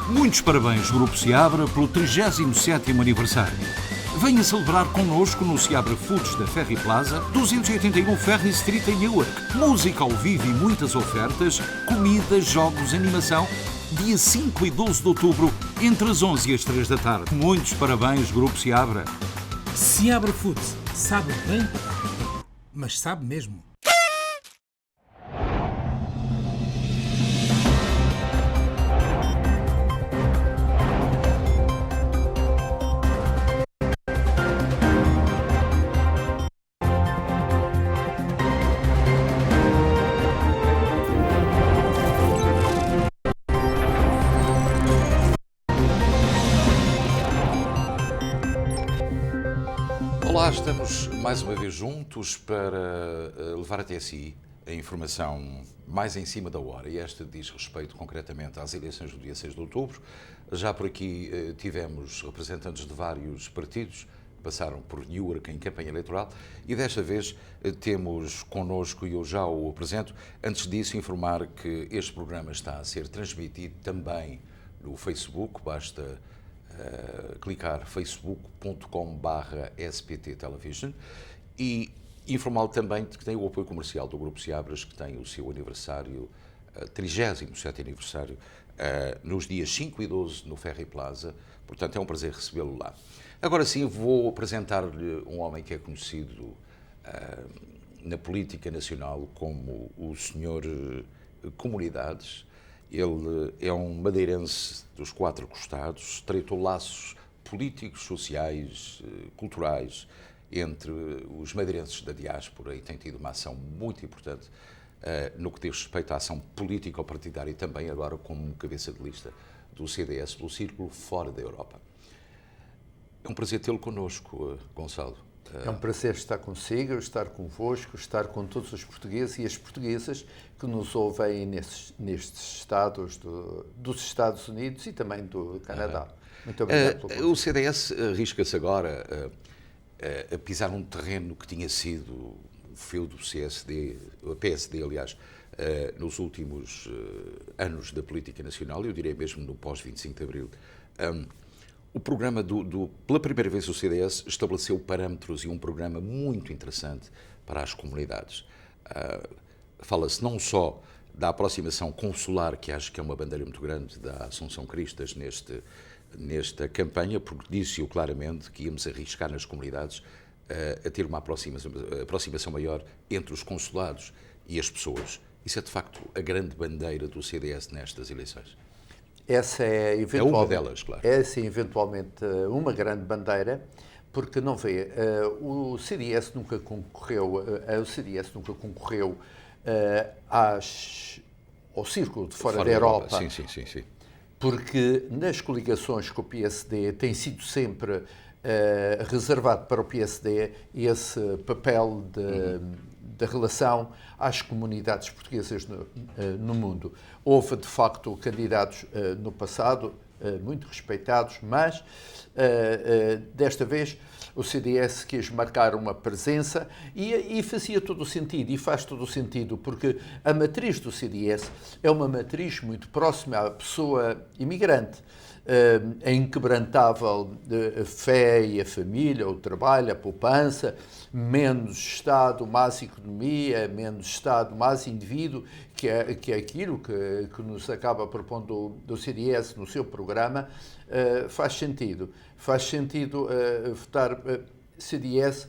Muitos parabéns, Grupo Seabra, pelo 37º aniversário. Venha celebrar connosco no Seabra Foods da Ferry Plaza, 281 Ferry Street em Newark. Música ao vivo e muitas ofertas, comida, jogos, animação. Dia 5 e 12 de outubro, entre as 11 e as 3 da tarde. Muitos parabéns, Grupo Seabra. Seabra Foods. Sabe bem, mas sabe mesmo. Olá, estamos mais uma vez juntos para levar até si a informação mais em cima da hora, e esta diz respeito concretamente às eleições do dia 6 de outubro. Já por aqui tivemos representantes de vários partidos que passaram por Newark em campanha eleitoral, e desta vez temos connosco, e eu já o apresento. Antes disso, informar que este programa está a ser transmitido também no Facebook. Basta clicar facebook.com/SPT Television, e informá-lo também de que tem o apoio comercial do Grupo Seabras, que tem o seu aniversário, 37º aniversário, nos dias 5 e 12 no Ferry Plaza. Portanto, é um prazer recebê-lo lá. Agora sim, vou apresentar-lhe um homem que é conhecido na política nacional como o Senhor Comunidades. Ele é um madeirense dos quatro costados, estreitou laços políticos, sociais, culturais entre os madeirenses da diáspora, e tem tido uma ação muito importante no que diz respeito à ação político-partidária, e também agora como cabeça de lista do CDS pelo Círculo fora da Europa. É um prazer tê-lo connosco, Gonçalo. É um prazer estar consigo, estar convosco, estar com todos os portugueses e as portuguesas que nos ouvem nestes estados dos Estados Unidos e também do Canadá. Muito obrigado pelo convite. O CDS arrisca-se agora a pisar um terreno que tinha sido o feudo do PSD, aliás, nos últimos anos da política nacional, eu diria mesmo no pós-25 de Abril. O programa pela primeira vez o CDS estabeleceu parâmetros e um programa muito interessante para as comunidades. Fala-se não só da aproximação consular, que acho que é uma bandeira muito grande da Assunção Cristas nesta campanha, porque disse-o claramente que íamos arriscar nas comunidades a ter uma aproximação maior entre os consulados e as pessoas. Isso é, de facto, a grande bandeira do CDS nestas eleições. Essa é uma delas, claro. É, sim, eventualmente uma grande bandeira, porque não vê, o CDS nunca concorreu ao Círculo de fora da Europa. Sim. Porque nas coligações com o PSD tem sido sempre reservado para o PSD esse papel da relação às comunidades portuguesas no mundo. Houve, de facto, candidatos no passado muito respeitados, mas desta vez o CDS quis marcar uma presença e fazia todo o sentido, e faz todo o sentido, porque a matriz do CDS é uma matriz muito próxima à pessoa imigrante. A inquebrantável fé e a família, o trabalho, a poupança, menos Estado, mais economia, menos Estado, mais indivíduo, que é aquilo que nos acaba propondo do CDS no seu programa. Faz sentido. Faz sentido votar CDS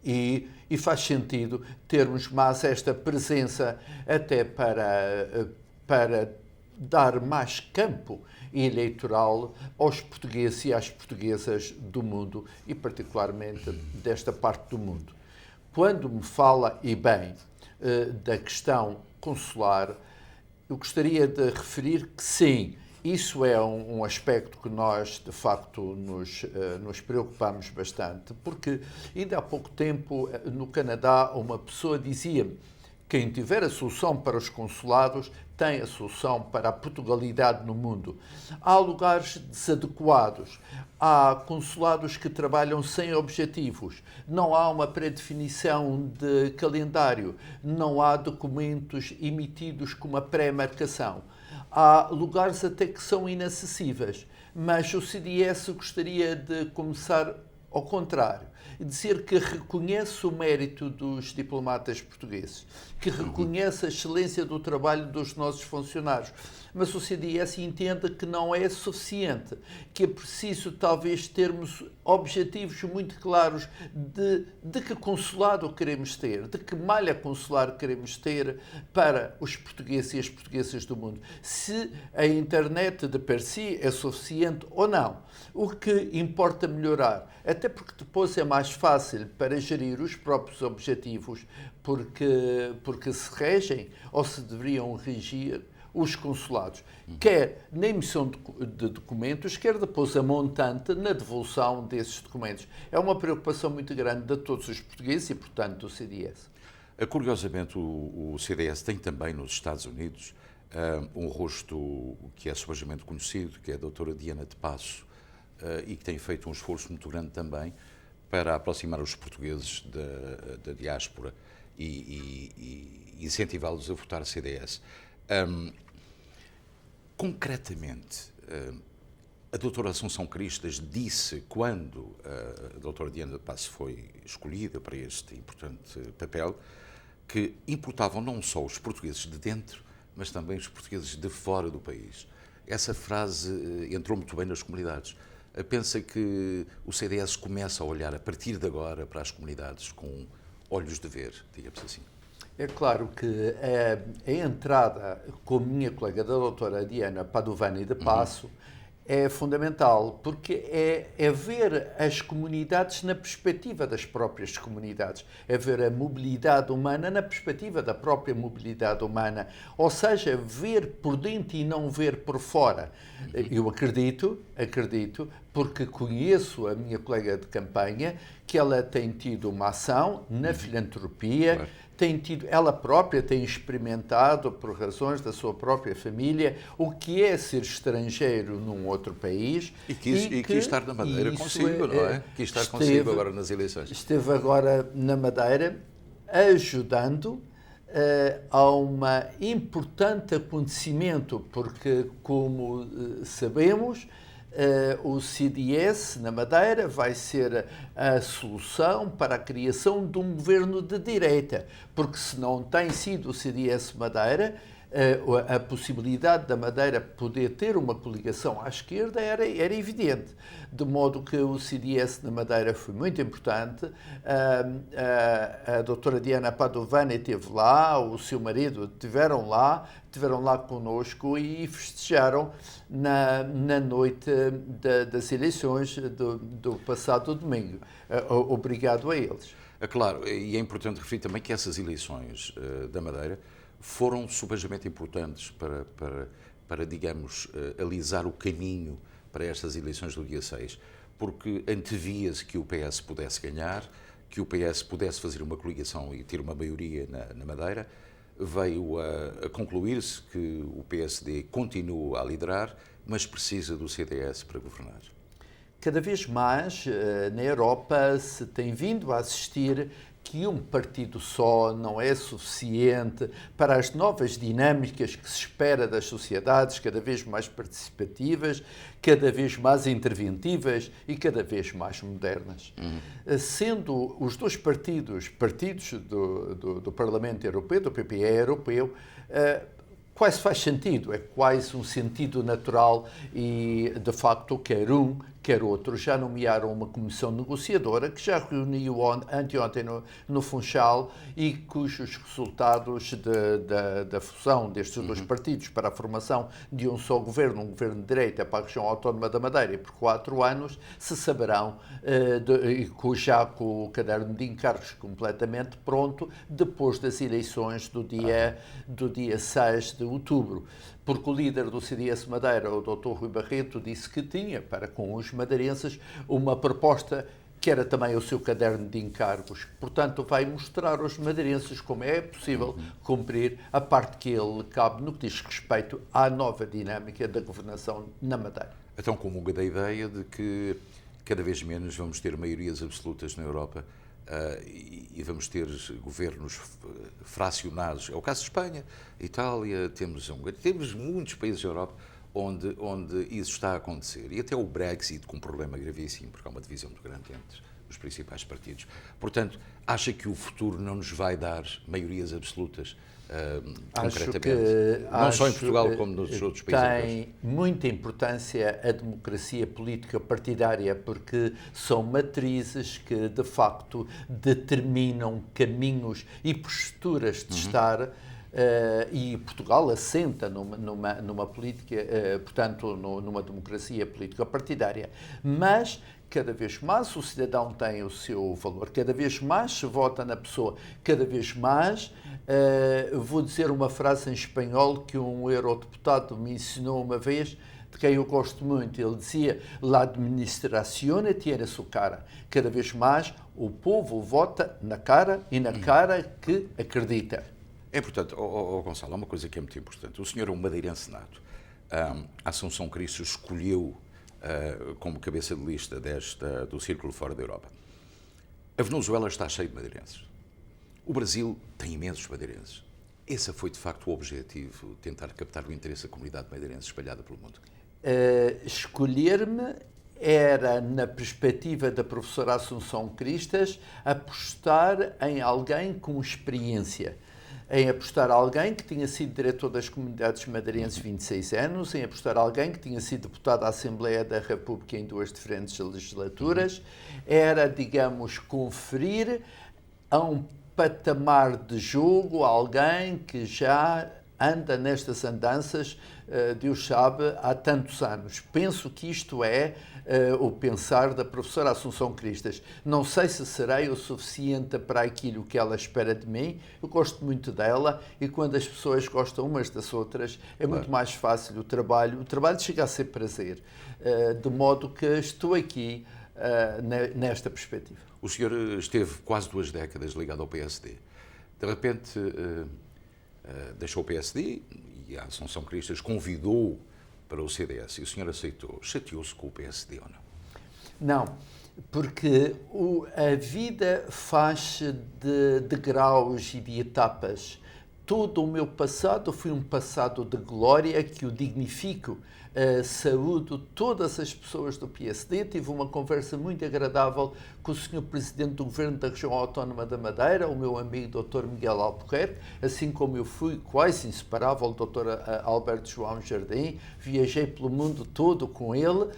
e faz sentido termos mais esta presença até para dar mais campo eleitoral aos portugueses e às portuguesas do mundo, e particularmente desta parte do mundo. Quando me fala, e bem, da questão consular, eu gostaria de referir que sim, isso é um aspecto que nós, de facto, nos preocupamos bastante, porque ainda há pouco tempo, no Canadá, uma pessoa dizia-me: quem tiver a solução para os consulados tem a solução para a Portugalidade no mundo. Há lugares desadequados, há consulados que trabalham sem objetivos, não há uma predefinição de calendário, não há documentos emitidos com uma pré-marcação. há lugares até que são inacessíveis, mas o CDS gostaria de começar ao contrário, dizer que reconhece o mérito dos diplomatas portugueses, que reconhece a excelência do trabalho dos nossos funcionários, mas o CDS entende que não é suficiente, que é preciso talvez termos objetivos muito claros de que consulado queremos ter, de que malha consular queremos ter para os portugueses e as portuguesas do mundo. Se a internet de per si é suficiente ou não. O que importa melhorar, até porque depois é mais fácil para gerir os próprios objetivos, porque se regem ou se deveriam regir os consulados, quer na emissão de documentos, quer depois a montante na devolução desses documentos. É uma preocupação muito grande de todos os portugueses e, portanto, do CDS. Curiosamente, o CDS tem também nos Estados Unidos um rosto que é subejamente conhecido, que é a doutora Diana de Passo, e que tem feito um esforço muito grande também para aproximar os portugueses da diáspora e incentivá-los a votar CDS. Concretamente, a doutora Assunção Cristas disse, quando a doutora Diana de Passo foi escolhida para este importante papel, que importavam não só os portugueses de dentro, mas também os portugueses de fora do país. Essa frase entrou muito bem nas comunidades. Pensa que o CDS começa a olhar, a partir de agora, para as comunidades com olhos de ver, digamos assim. É claro que a entrada com a minha colega da doutora Diana Padovani de Passo é fundamental, porque é ver as comunidades na perspectiva das próprias comunidades, é ver a mobilidade humana na perspectiva da própria mobilidade humana, ou seja, ver por dentro e não ver por fora. Eu acredito, porque conheço a minha colega de campanha, que ela tem tido uma ação na filantropia, ela própria tem experimentado, por razões da sua própria família, o que é ser estrangeiro num outro país. E quis estar na Madeira consigo, não é? Quis estar consigo agora nas eleições. Esteve agora na Madeira, ajudando a um importante acontecimento, porque, como sabemos, o CDS na Madeira vai ser a solução para a criação de um governo de direita, porque se não tem sido o CDS Madeira, a possibilidade da Madeira poder ter uma coligação à esquerda era evidente, de modo que o CDS na Madeira foi muito importante. A doutora Diana Padovani esteve lá, o seu marido estiveram lá connosco e festejaram na noite das eleições do passado domingo. Obrigado a eles. É claro, e é importante referir também que essas eleições da Madeira foram subejamente importantes para, digamos, alisar o caminho para estas eleições do dia 6, porque antevia-se que o PS pudesse ganhar, que o PS pudesse fazer uma coligação e ter uma maioria na Madeira. Veio a concluir-se que o PSD continua a liderar, mas precisa do CDS para governar. Cada vez mais na Europa se tem vindo a assistir que um partido só não é suficiente para as novas dinâmicas que se espera das sociedades, cada vez mais participativas, cada vez mais interventivas e cada vez mais modernas. Sendo os dois partidos do Parlamento Europeu, do PPE europeu, quase faz sentido, é quase um sentido natural e, de facto, quer um, quer outro, já nomearam uma comissão negociadora que já reuniu anteontem no Funchal e cujos resultados da fusão destes dois partidos para a formação de um só governo, um governo de direita para a região autónoma da Madeira e por 4 anos, se saberão, já com o caderno de encargos completamente pronto, depois das eleições do dia 6 de outubro. Porque o líder do CDS Madeira, o Dr. Rui Barreto, disse que tinha para com os madeirenses uma proposta que era também o seu caderno de encargos. Portanto, vai mostrar aos madeirenses como é possível cumprir a parte que ele cabe no que diz respeito à nova dinâmica da governação na Madeira. Então, comunga da ideia de que cada vez menos vamos ter maiorias absolutas na Europa e vamos ter governos fracionados. É o caso de Espanha, Itália, temos muitos países da Europa onde isso está a acontecer. E até o Brexit com um problema gravíssimo, porque há uma divisão muito grande entre os principais partidos. Portanto, acha que o futuro não nos vai dar maiorias absolutas, concretamente? Não só em Portugal, como nos outros países europeus. Tem muita importância a democracia política partidária, porque são matrizes que, de facto, determinam caminhos e posturas de estar. E Portugal assenta numa política, portanto, numa democracia política partidária. Mas, cada vez mais o cidadão tem o seu valor, cada vez mais se vota na pessoa, cada vez mais, vou dizer uma frase em espanhol que um eurodeputado me ensinou uma vez, de quem eu gosto muito. Ele dizia: "La administrazione tiene su cara." Cada vez mais o povo vota na cara e na cara que acredita. É importante, Gonçalo, há uma coisa que é muito importante. O senhor é um madeirense nato. A Assunção Cristos escolheu como cabeça de lista do Círculo Fora da Europa. A Venezuela está cheia de madeirenses. O Brasil tem imensos madeirenses. Esse foi, de facto, o objetivo, tentar captar o interesse da comunidade madeirense espalhada pelo mundo? Escolher-me era, na perspectiva da professora Assunção Cristas, apostar em alguém com experiência. Em apostar alguém que tinha sido diretor das comunidades madeirenses 26 anos, em apostar alguém que tinha sido deputado à Assembleia da República em 2 diferentes legislaturas, era, digamos, conferir a um patamar de jogo alguém que já anda nestas andanças, Deus sabe, há tantos anos. Penso que isto é o pensar da professora Assunção Cristas. Não sei se serei o suficiente para aquilo que ela espera de mim. Eu gosto muito dela e quando as pessoas gostam umas das outras é muito mais fácil o trabalho. O trabalho chega a ser prazer, de modo que estou aqui nesta perspectiva. O senhor esteve quase 2 décadas ligado ao PSD. De repente deixou o PSD e a Assunção Cristas convidou para o CDS e o senhor aceitou. Chateou-se com o PSD ou não? Não, porque a vida faz de graus e de etapas. Todo o meu passado foi um passado de glória que o dignifico. Saúdo todas as pessoas do PSD. Tive uma conversa muito agradável com o Sr. Presidente do Governo da Região Autónoma da Madeira, o meu amigo Dr. Miguel Albuquerque, assim como eu fui quase inseparável Dr. Alberto João Jardim. Viajei pelo mundo todo com ele.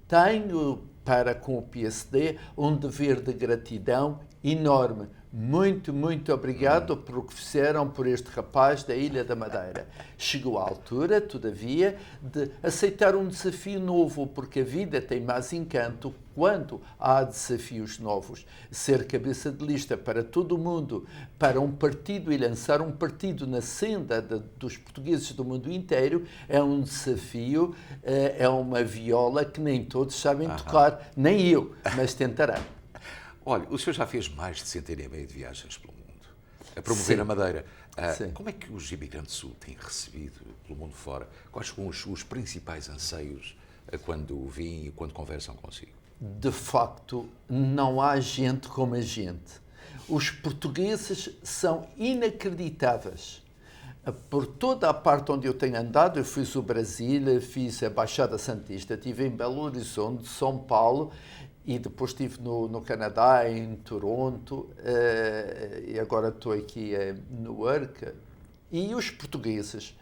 Tenho para com o PSD um dever de gratidão enorme. Muito, muito obrigado por o que fizeram por este rapaz da Ilha da Madeira. Chegou a altura, todavia, de aceitar um desafio novo, porque a vida tem mais encanto quando há desafios novos. Ser cabeça de lista para todo o mundo, para um partido e lançar um partido na senda dos portugueses do mundo inteiro, é um desafio, é uma viola que nem todos sabem tocar, nem eu, mas tentarão. Olha, o senhor já fez mais de 100,5 de viagens pelo mundo, a promover a Madeira. Como é que os imigrantes sul têm recebido pelo mundo fora? Quais são os principais anseios quando vêm e quando conversam consigo? De facto, não há gente como a gente. Os portugueses são inacreditáveis. Por toda a parte onde eu tenho andado, eu fiz o Brasil, fiz a Baixada Santista, estive em Belo Horizonte, São Paulo, e depois estive no Canadá, em Toronto, e agora estou aqui em Newark. E os portugueses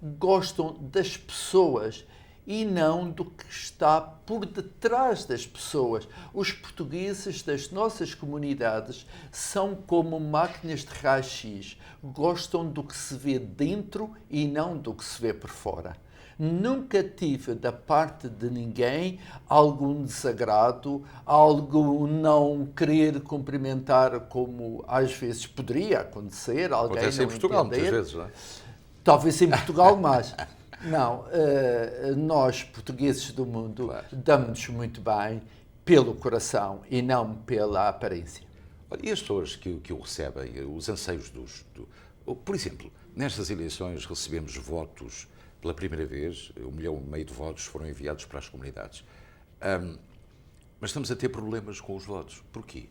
gostam das pessoas e não do que está por detrás das pessoas. Os portugueses das nossas comunidades são como máquinas de raio-x. Gostam do que se vê dentro e não do que se vê por fora. Nunca tive da parte de ninguém algum desagrado, algo não querer cumprimentar como às vezes poderia acontecer. Alguém acontece não em Portugal entender. muitas vezes, não é? Talvez em Portugal mais. Não, nós portugueses do mundo damos-nos muito bem pelo coração e não pela aparência. E as pessoas que o recebem, os anseios Por exemplo, nestas eleições recebemos votos pela primeira vez, 1,5 milhão de votos foram enviados para as comunidades. Mas estamos a ter problemas com os votos. Porquê?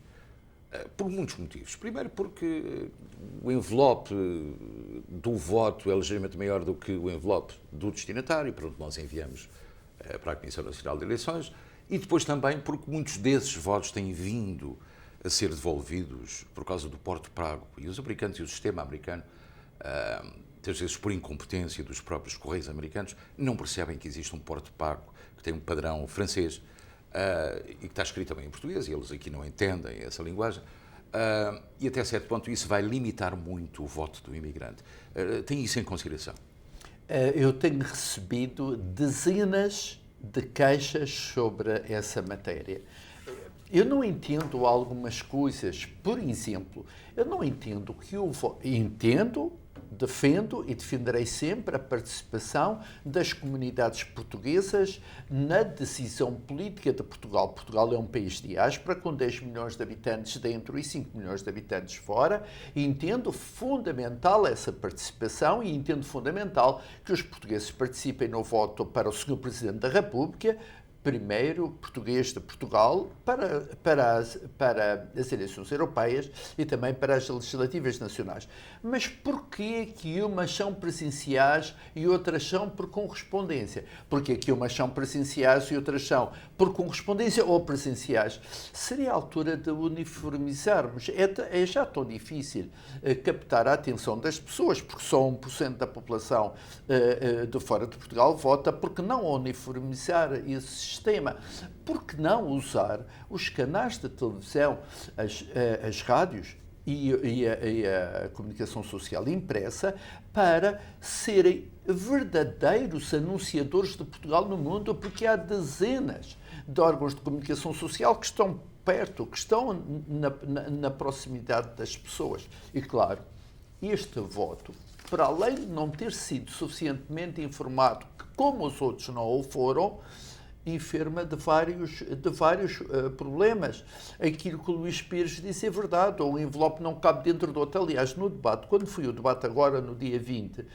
Por muitos motivos. Primeiro porque o envelope do voto é ligeiramente maior do que o envelope do destinatário, para onde nós enviamos para a Comissão Nacional de Eleições, e depois também porque muitos desses votos têm vindo a ser devolvidos por causa do porto pago. E os americanos e o sistema americano, muitas vezes por incompetência dos próprios Correios americanos, não percebem que existe um porto pago que tem um padrão francês e que está escrito também em português, e eles aqui não entendem essa linguagem. E até certo ponto isso vai limitar muito o voto do imigrante. Tem isso em consideração? Eu tenho recebido dezenas de queixas sobre essa matéria. Eu não entendo algumas coisas. Por exemplo, eu não entendo que o voto... Entendo, defendo e defenderei sempre a participação das comunidades portuguesas na decisão política de Portugal. Portugal é um país de diáspora com 10 milhões de habitantes dentro e 5 milhões de habitantes fora, e entendo fundamental essa participação e entendo fundamental que os portugueses participem no voto para o Sr. Presidente da República, primeiro português de Portugal, para as eleições europeias e também para as legislativas nacionais. Mas porquê que umas são presenciais e outras são por correspondência? Porquê que umas são presenciais e outras são por correspondência ou presenciais? Seria a altura de uniformizarmos. É já tão difícil captar a atenção das pessoas, porque só 1% da população de fora de Portugal vota. Porque não uniformizar esse sistema? Por que não usar os canais de televisão, as rádios e a comunicação social impressa para serem verdadeiros anunciadores de Portugal no mundo? Porque há dezenas de órgãos de comunicação social que estão perto, que estão na proximidade das pessoas. E, claro, este voto, para além de não ter sido suficientemente informado, que como os outros não o foram, enferma de vários problemas. Aquilo que o Luís Pires disse é verdade, o envelope não cabe dentro do outro. Aliás, no debate, quando foi o debate agora, no dia 20,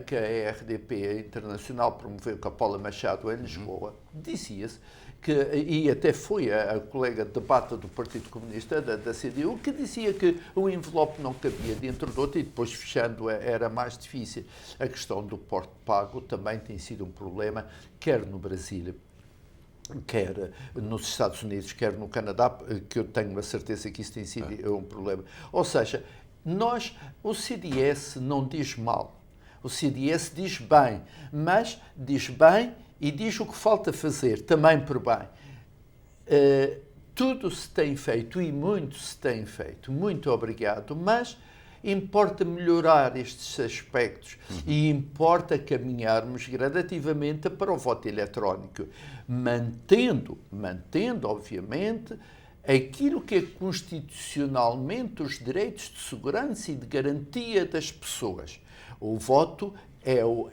que a RDP Internacional promoveu com a Paula Machado em Lisboa, dizia-se que, e até foi a colega de debate do Partido Comunista, da CDU, que dizia que o envelope não cabia dentro do outro e depois fechando era mais difícil. A questão do porto pago também tem sido um problema, quer no Brasil, quer nos Estados Unidos, quer no Canadá, que eu tenho a certeza que isso tem sido um problema. Ou seja, o CDS não diz mal, o CDS diz bem, mas diz bem e diz o que falta fazer, também por bem. Tudo se tem feito e muito se tem feito. Muito obrigado, mas importa melhorar estes aspectos e importa caminharmos gradativamente para o voto eletrónico, mantendo, obviamente, aquilo que é constitucionalmente os direitos de segurança e de garantia das pessoas. O voto é o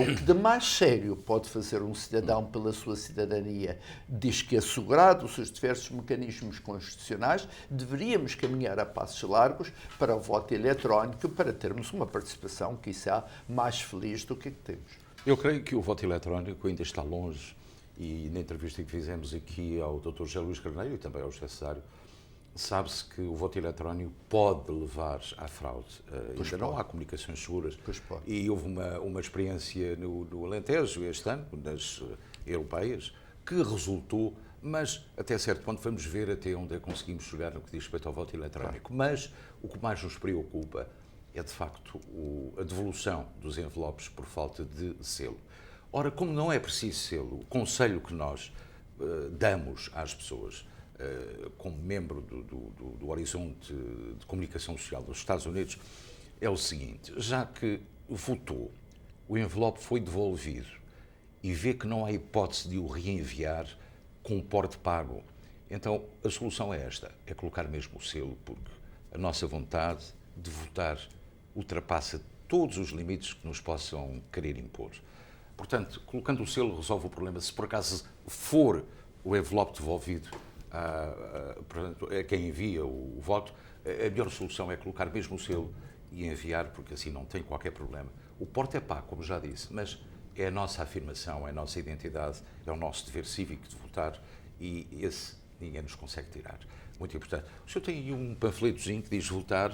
que de mais sério pode fazer um cidadão pela sua cidadania. Diz que, assegurados os diversos mecanismos constitucionais, deveríamos caminhar a passos largos para o voto eletrónico, para termos uma participação, quiçá, mais feliz do que temos. Eu creio que o voto eletrónico ainda está longe, e na entrevista que fizemos aqui ao Dr. José Luís Carneiro e também ao José Cesário, sabe-se que o voto eletrónico pode levar à fraude. Ainda não há comunicações seguras. E houve uma experiência no Alentejo este ano, nas europeias, que resultou, mas até certo ponto vamos ver até onde conseguimos chegar no que diz respeito ao voto eletrónico. Mas o que mais nos preocupa é, de facto, a devolução dos envelopes por falta de selo. Ora, como não é preciso selo, o conselho que nós damos às pessoas, como membro do Horizonte de Comunicação Social dos Estados Unidos, é o seguinte: já que votou, o envelope foi devolvido e vê que não há hipótese de o reenviar com o porte pago, então a solução é esta, é colocar mesmo o selo, porque a nossa vontade de votar ultrapassa todos os limites que nos possam querer impor. Portanto, colocando o selo resolve o problema. Se por acaso for o envelope devolvido portanto, a quem envia o voto, a melhor solução é colocar mesmo o selo e enviar, porque assim não tem qualquer problema. O porte é pago, como já disse, mas é a nossa afirmação, é a nossa identidade, é o nosso dever cívico de votar, e esse ninguém nos consegue tirar. Muito importante. O senhor tem aí um panfletozinho que diz votar,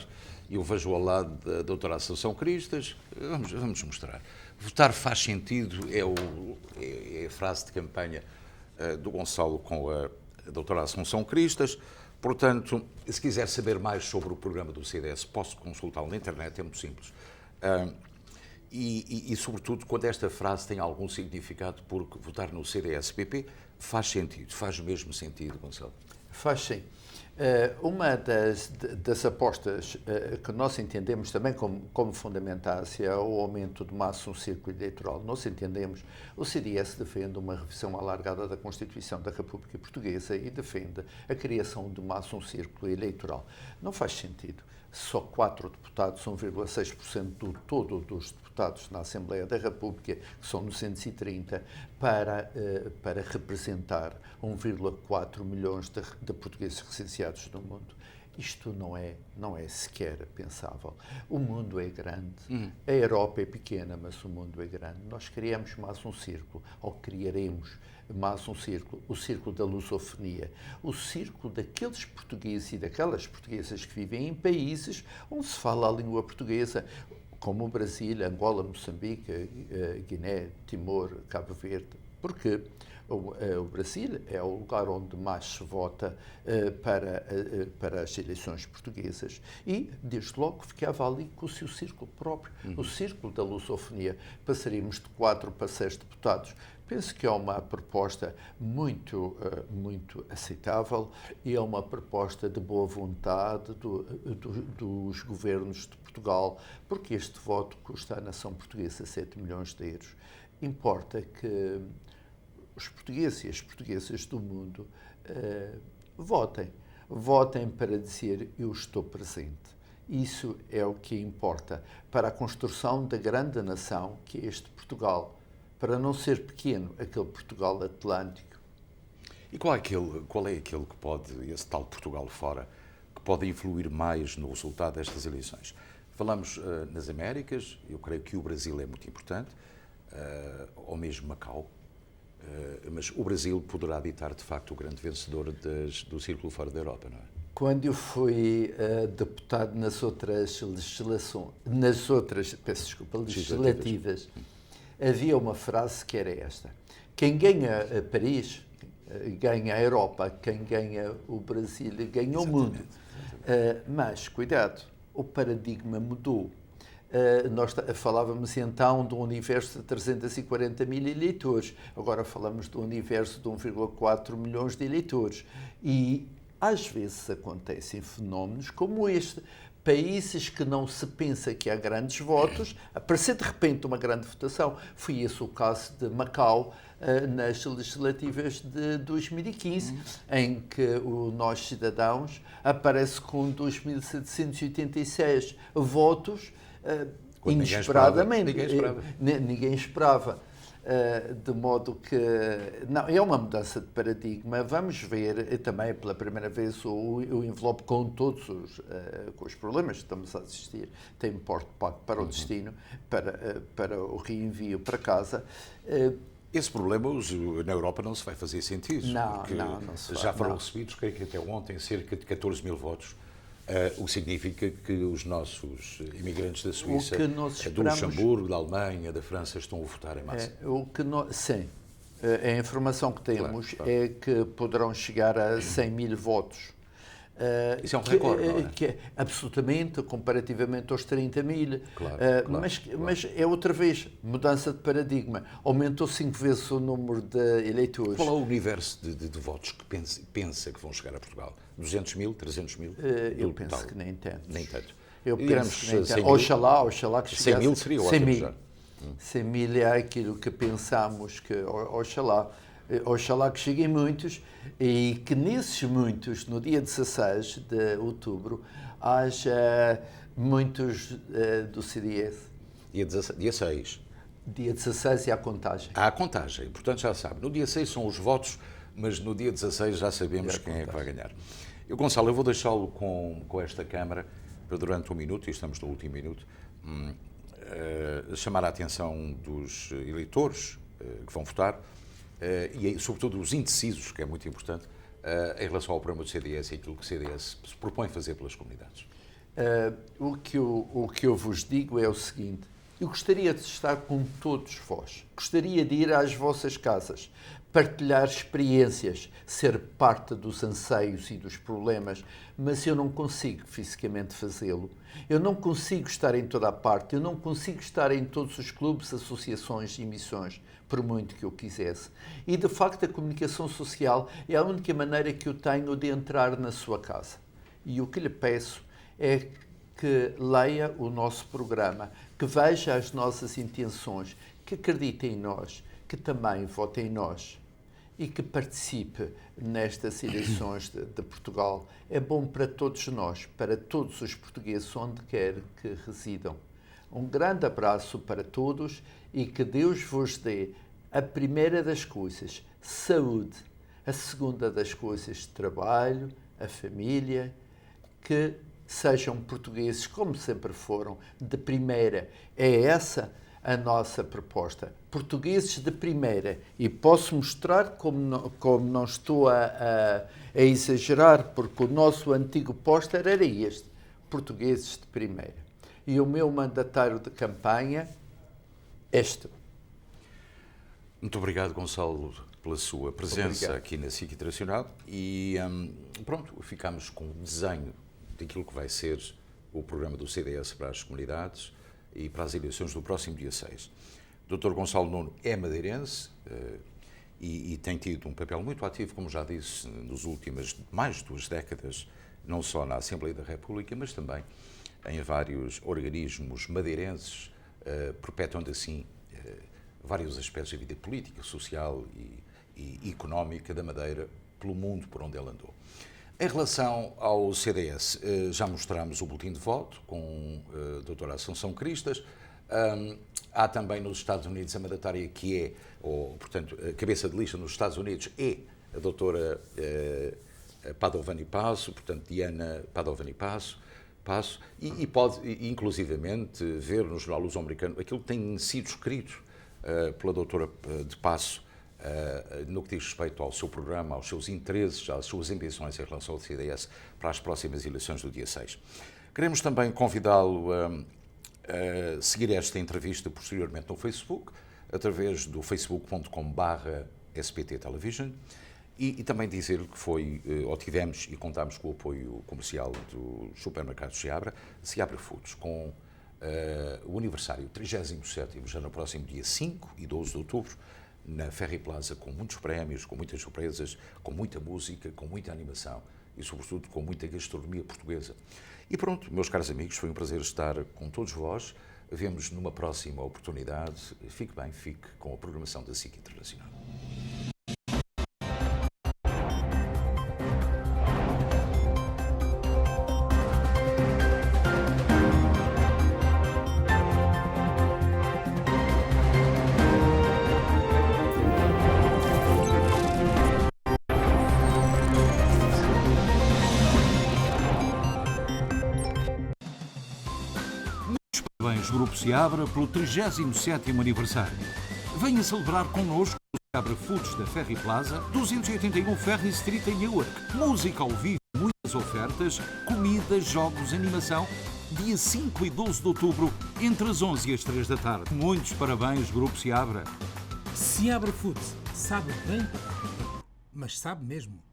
e eu vejo ao lado da doutora Assunção Cristas. Vamos mostrar. Votar faz sentido, é a frase de campanha do Gonçalo com a doutora Assunção Cristas. Portanto, se quiser saber mais sobre o programa do CDS, posso consultá-lo na internet, é muito simples. E, sobretudo, quando esta frase tem algum significado, porque votar no CDS-PP faz sentido, faz mesmo sentido, Gonçalo? Faz sim. Uma das apostas que nós entendemos também como fundamentais é o aumento de massa no círculo eleitoral. Nós entendemos, o CDS defende uma revisão alargada da Constituição da República Portuguesa e defende a criação de massa no círculo eleitoral. Não faz sentido só 4 deputados, 1,6% do todo dos deputados na Assembleia da República, que são 930, para representar 1,4 milhões de portugueses recenseados no mundo. Isto não é sequer pensável. O mundo é grande, a Europa é pequena, mas o mundo é grande. Nós criamos mais um círculo, ou criaremos mais um círculo, o círculo da lusofonia, o círculo daqueles portugueses e daquelas portuguesas que vivem em países onde se fala a língua portuguesa, como o Brasil, Angola, Moçambique, Guiné, Timor, Cabo Verde. Porque o Brasil é o lugar onde mais se vota para as eleições portuguesas e, desde logo, ficava ali com o seu círculo próprio, o círculo da lusofonia. Passaríamos de 4 para 6 deputados. Penso que é uma proposta muito aceitável e é uma proposta de boa vontade dos governos de Portugal, porque este voto custa à nação portuguesa 7 milhões de euros. Importa que os portugueses e as portuguesas do mundo votem. Votem para dizer eu estou presente. Isso é o que importa para a construção da grande nação que é este Portugal. Para não ser pequeno, aquele Portugal Atlântico. E qual é aquele que pode, esse tal Portugal fora, que pode influir mais no resultado destas eleições? Falamos nas Américas, eu creio que o Brasil é muito importante, ou mesmo Macau, mas o Brasil poderá ditar, de facto, o grande vencedor do círculo fora da Europa, não é? Quando eu fui deputado nas outras legislativas, havia uma frase que era esta: quem ganha Paris, ganha a Europa, quem ganha o Brasil, ganha o mundo. Mas, cuidado, o paradigma mudou. Nós falávamos então de um universo de 340 mil eleitores, agora falamos de um universo de 1,4 milhões de eleitores. E, às vezes, acontecem fenómenos como este. Países que não se pensa que há grandes votos, aparecer de repente uma grande votação. Foi esse o caso de Macau nas legislativas de 2015, em que o Nós Cidadãos aparece com 2.786 votos inesperadamente. Ninguém esperava. De modo que não, é uma mudança de paradigma. Vamos ver também pela primeira vez o envelope com todos com os problemas que estamos a assistir. Tem porte pago para o destino, para o reenvio para casa. Esse problema na Europa não se vai fazer sentido, porque não se já foram recebidos, creio que até ontem, cerca de 14 mil votos, o que significa que os nossos imigrantes da Suíça, do Luxemburgo, da Alemanha, da França, estão a votar em massa. Sim. A informação que temos é que poderão chegar a 100 mil votos. Isso é um recorde, não é? Absolutamente, comparativamente aos 30 mil. Mas é outra vez, mudança de paradigma. Aumentou 5 vezes o número de eleitores. Qual é o universo de votos que pensa que vão chegar a Portugal? 200 mil, 300 mil? Eu penso que nem tanto. Nem tanto. Eu penso que nem tanto. Oxalá que chegasse. 100 mil seria ótimo já. 100 mil é aquilo que pensamos que, oxalá que cheguem muitos e que nesses muitos, no dia 16 de outubro, haja muitos do CDS. Dia 6. Dia 16 é a contagem. Há a contagem, portanto já sabe. No dia 6 são os votos, mas no dia 16 já sabemos quem é que vai ganhar. Gonçalo, eu vou deixá-lo com esta Câmara para durante 1 minuto, e estamos no último minuto, chamar a atenção dos eleitores que vão votar, e sobretudo os indecisos, que é muito importante, em relação ao programa do CDS e aquilo que o CDS se propõe fazer pelas comunidades? O que eu vos digo é o seguinte: eu gostaria de estar com todos vós, gostaria de ir às vossas casas, partilhar experiências, ser parte dos anseios e dos problemas, mas eu não consigo fisicamente fazê-lo. Eu não consigo estar em toda a parte, eu não consigo estar em todos os clubes, associações e missões, por muito que eu quisesse. E, de facto, a comunicação social é a única maneira que eu tenho de entrar na sua casa. E o que lhe peço é que leia o nosso programa, que veja as nossas intenções, que acredite em nós, que também vote em nós e que participe nestas eleições de Portugal. É bom para todos nós, para todos os portugueses, onde quer que residam. Um grande abraço para todos e que Deus vos dê a primeira das coisas, saúde, a segunda das coisas, trabalho, a família, que sejam portugueses como sempre foram, de primeira. É essa a nossa proposta. Portugueses de primeira. E posso mostrar como não estou a exagerar, porque o nosso antigo póster era este. Portugueses de primeira. E o meu mandatário de campanha, este. Muito obrigado, Gonçalo, pela sua presença aqui na SIC Internacional. E pronto, ficamos com um desenho daquilo que vai ser o programa do CDS para as comunidades e para as eleições do próximo dia 6. O Dr. Gonçalo Nuno é madeirense e tem tido um papel muito ativo, como já disse, nas últimas mais de 2 décadas, não só na Assembleia da República, mas também em vários organismos madeirenses, perpetuando assim vários aspectos da vida política, social e económica da Madeira pelo mundo por onde ela andou. Em relação ao CDS, já mostramos o boletim de voto com a doutora Assunção Cristas. Há também nos Estados Unidos a mandatária que é, portanto, a cabeça de lista nos Estados Unidos é a doutora Padovani Passo, portanto, Diana Padovani Passo, e pode, inclusivamente, ver no jornal luso-americano aquilo que tem sido escrito pela doutora de Passo, no que diz respeito ao seu programa, aos seus interesses, às suas ambições em relação ao CDS para as próximas eleições do dia 6. Queremos também convidá-lo a seguir esta entrevista posteriormente no Facebook, através do facebook.com/SPT Television, e também dizer-lhe que tivemos e contámos com o apoio comercial do supermercado Seabra Foods, com o aniversário 37º, já no próximo dia 5 e 12 de outubro, na Ferry Plaza, com muitos prémios, com muitas surpresas, com muita música, com muita animação e, sobretudo, com muita gastronomia portuguesa. E pronto, meus caros amigos, foi um prazer estar com todos vós. Vemos numa próxima oportunidade. Fique bem, fique com a programação da SIC Internacional. Parabéns, Grupo Seabra, pelo 37º aniversário. Venha celebrar connosco o Seabra Foods da Ferry Plaza, 281 Ferry Street em Newark. Música ao vivo, muitas ofertas, comida, jogos, animação. Dia 5 e 12 de outubro, entre as 11 e as 3 da tarde. Muitos parabéns, Grupo Seabra. Seabra Foods sabe bem, mas sabe mesmo.